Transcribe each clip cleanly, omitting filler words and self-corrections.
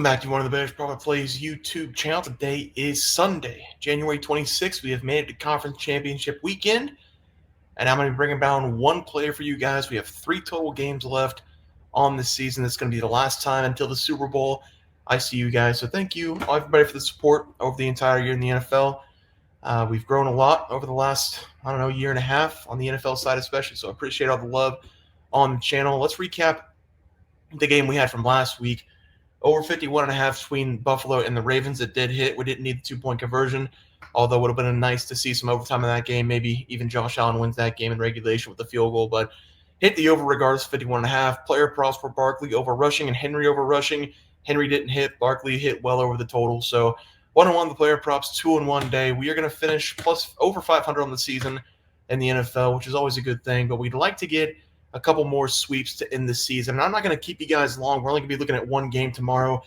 Back to one of the Bears Profit Plays YouTube channel. Today is Sunday, January 26th. We have made it to Conference Championship weekend, and I'm going to be bringing down one player for you guys. We have 3 total games left on this season. This is going to be the last time until the Super Bowl I see you guys. So thank you, everybody, for the support over the entire year in the NFL. We've grown a lot over the last, year and a half on the NFL side especially, so I appreciate all the love on the channel. Let's recap the game we had from last week. Over 51.5 between Buffalo and the Ravens. It did hit. We didn't need the 2-point conversion, although it would have been nice to see some overtime in that game. Maybe even Josh Allen wins that game in regulation with the field goal, but hit the over regardless, 51.5. Player props for Barkley over rushing and Henry over rushing. Henry didn't hit. Barkley hit well over the total. So 1-1 the player props, 2-1 day. We are going to finish plus over 500 on the season in the NFL, which is always a good thing, but we'd like to get a couple more sweeps to end the season. And I'm not going to keep you guys long. We're only going to be looking at one game tomorrow.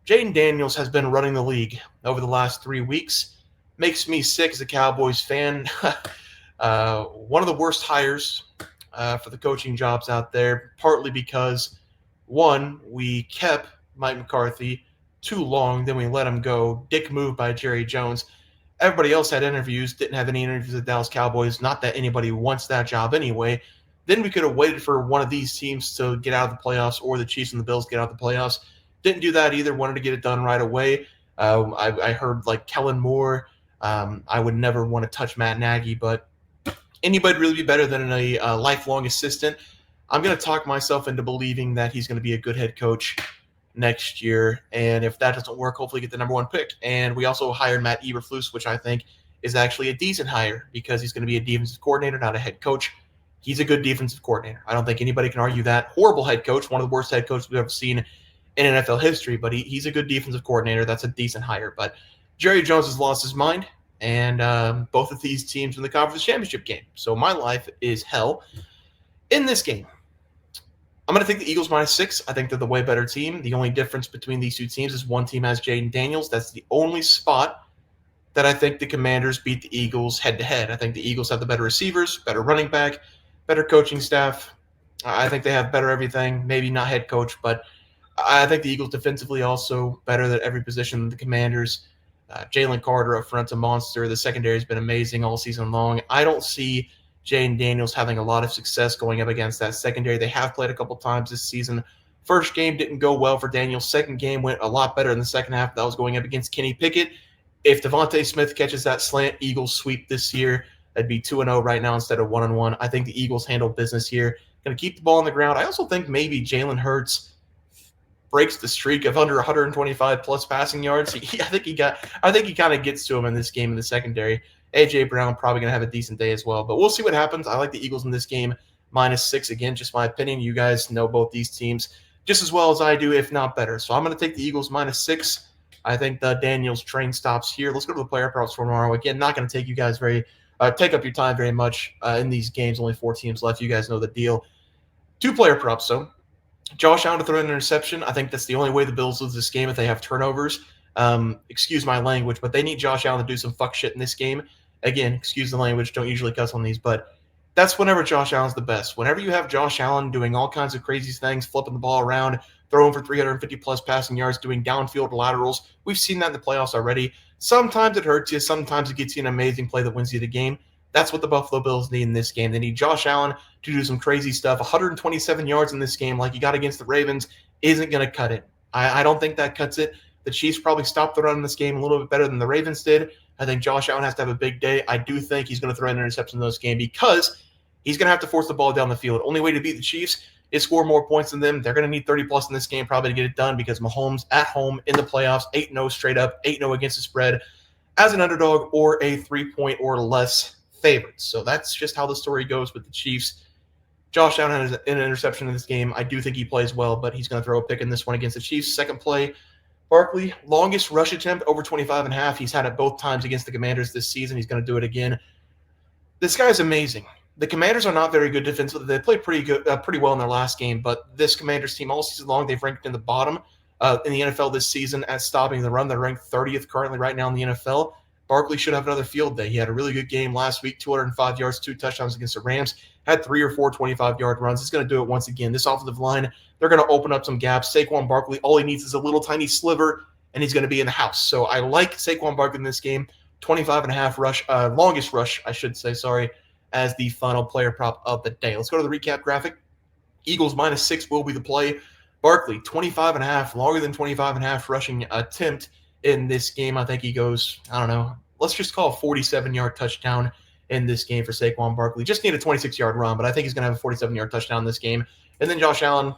Jaden Daniels has been running the league over the last 3 weeks. Makes me sick as a Cowboys fan. One of the worst hires for the coaching jobs out there, partly because, one, we kept Mike McCarthy too long, then we let him go. Dick move by Jerry Jones. Everybody else had interviews, didn't have any interviews with the Dallas Cowboys. Not that anybody wants that job anyway. Then we could have waited for one of these teams to get out of the playoffs or the Chiefs and the Bills get out of the playoffs. Didn't do that either. Wanted to get it done right away. I heard like Kellen Moore. I would never want to touch Matt Nagy, but anybody really be better than a lifelong assistant. I'm going to talk myself into believing that he's going to be a good head coach next year. And if that doesn't work, hopefully get the number 1 pick. And we also hired Matt Eberflus, which I think is actually a decent hire because he's going to be a defensive coordinator, not a head coach. He's a good defensive coordinator. I don't think anybody can argue that. Horrible head coach, one of the worst head coaches we've ever seen in NFL history, but he's a good defensive coordinator. That's a decent hire. But Jerry Jones has lost his mind, and both of these teams in the conference championship game. So my life is hell. In this game, I'm going to take the Eagles -6. I think they're the way better team. The only difference between these two teams is one team has Jaden Daniels. That's the only spot that I think the Commanders beat the Eagles head-to-head. I think the Eagles have the better receivers, better running back, better coaching staff. I think they have better everything. Maybe not head coach, but I think the Eagles defensively also better at every position than the Commanders. Jalen Carter up front's a monster. The secondary has been amazing all season long. I don't see Jaden Daniels having a lot of success going up against that secondary. They have played a couple times this season. First game didn't go well for Daniels. Second game went a lot better in the second half. That was going up against Kenny Pickett. If Devontae Smith catches that slant, Eagles sweep this year. That'd be 2-0 right now instead of 1-1. I think the Eagles handle business here. Going to keep the ball on the ground. I also think maybe Jalen Hurts breaks the streak of under 125 plus passing yards. I think he kind of gets to him in this game in the secondary. AJ Brown probably going to have a decent day as well, but we'll see what happens. I like the Eagles in this game -6 again. Just my opinion. You guys know both these teams just as well as I do, if not better. So I'm going to take the Eagles -6. I think the Daniels train stops here. Let's go to the player props for tomorrow. Again, not going to take you guys take up your time very much in these games. Only 4 teams left. You guys know the deal. 2 player props, though. Josh Allen to throw an interception. I think that's the only way the Bills lose this game if they have turnovers. Excuse my language, but they need Josh Allen to do some fuck shit in this game. Again, excuse the language. Don't usually cuss on these, but that's whenever Josh Allen's the best. Whenever you have Josh Allen doing all kinds of crazy things, flipping the ball around, throwing for 350-plus passing yards, doing downfield laterals. We've seen that in the playoffs already. Sometimes it hurts you. Sometimes it gets you an amazing play that wins you the game. That's what the Buffalo Bills need in this game. They need Josh Allen to do some crazy stuff. 127 yards in this game like you got against the Ravens isn't going to cut it. I don't think that cuts it. The Chiefs probably stopped the run in this game a little bit better than the Ravens did. I think Josh Allen has to have a big day. I do think he's going to throw an interception in this game because he's going to have to force the ball down the field. Only way to beat the Chiefs is score more points than them. They're going to need 30-plus in this game probably to get it done because Mahomes at home in the playoffs, 8-0 straight up, 8-0 against the spread as an underdog or a 3-point or less favorite. So that's just how the story goes with the Chiefs. Josh Allen has an interception in this game. I do think he plays well, but he's going to throw a pick in this one against the Chiefs. Second play, Barkley, longest rush attempt, over 25.5. He's had it both times against the Commanders this season. He's going to do it again. This guy's amazing. The Commanders are not very good defensively. They played pretty well in their last game, but this Commanders team all season long, they've ranked in the bottom in the NFL this season at stopping the run. They're ranked 30th currently right now in the NFL. Barkley should have another field day. He had a really good game last week, 205 yards, 2 touchdowns against the Rams, had 3 or 4 25-yard runs. He's going to do it once again. This offensive line, they're going to open up some gaps. Saquon Barkley, all he needs is a little tiny sliver, and he's going to be in the house. So I like Saquon Barkley in this game. 25.5 rush, longest rush, I should say, sorry, as the final player prop of the day. Let's go to the recap graphic. Eagles -6 will be the play. Barkley, 25.5, longer than 25.5 rushing attempt in this game. I think he goes, I don't know, let's just call a 47-yard touchdown in this game for Saquon Barkley. Just need a 26-yard run, but I think he's going to have a 47-yard touchdown in this game. And then Josh Allen,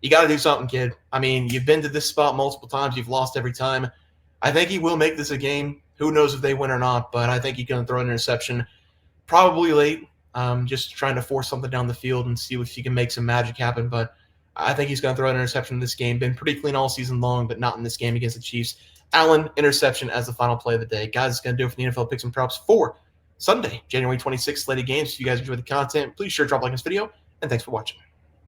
you got to do something, kid. I mean, you've been to this spot multiple times. You've lost every time. I think he will make this a game. Who knows if they win or not, but I think he's going to throw an interception probably late, just trying to force something down the field and see if he can make some magic happen. But I think he's going to throw an interception in this game. Been pretty clean all season long, but not in this game against the Chiefs. Allen, interception as the final play of the day. Guys, it's going to do it for the NFL Picks and Props for Sunday, January 26th, slated games. If you guys enjoyed the content, please sure drop a like on this video, and thanks for watching.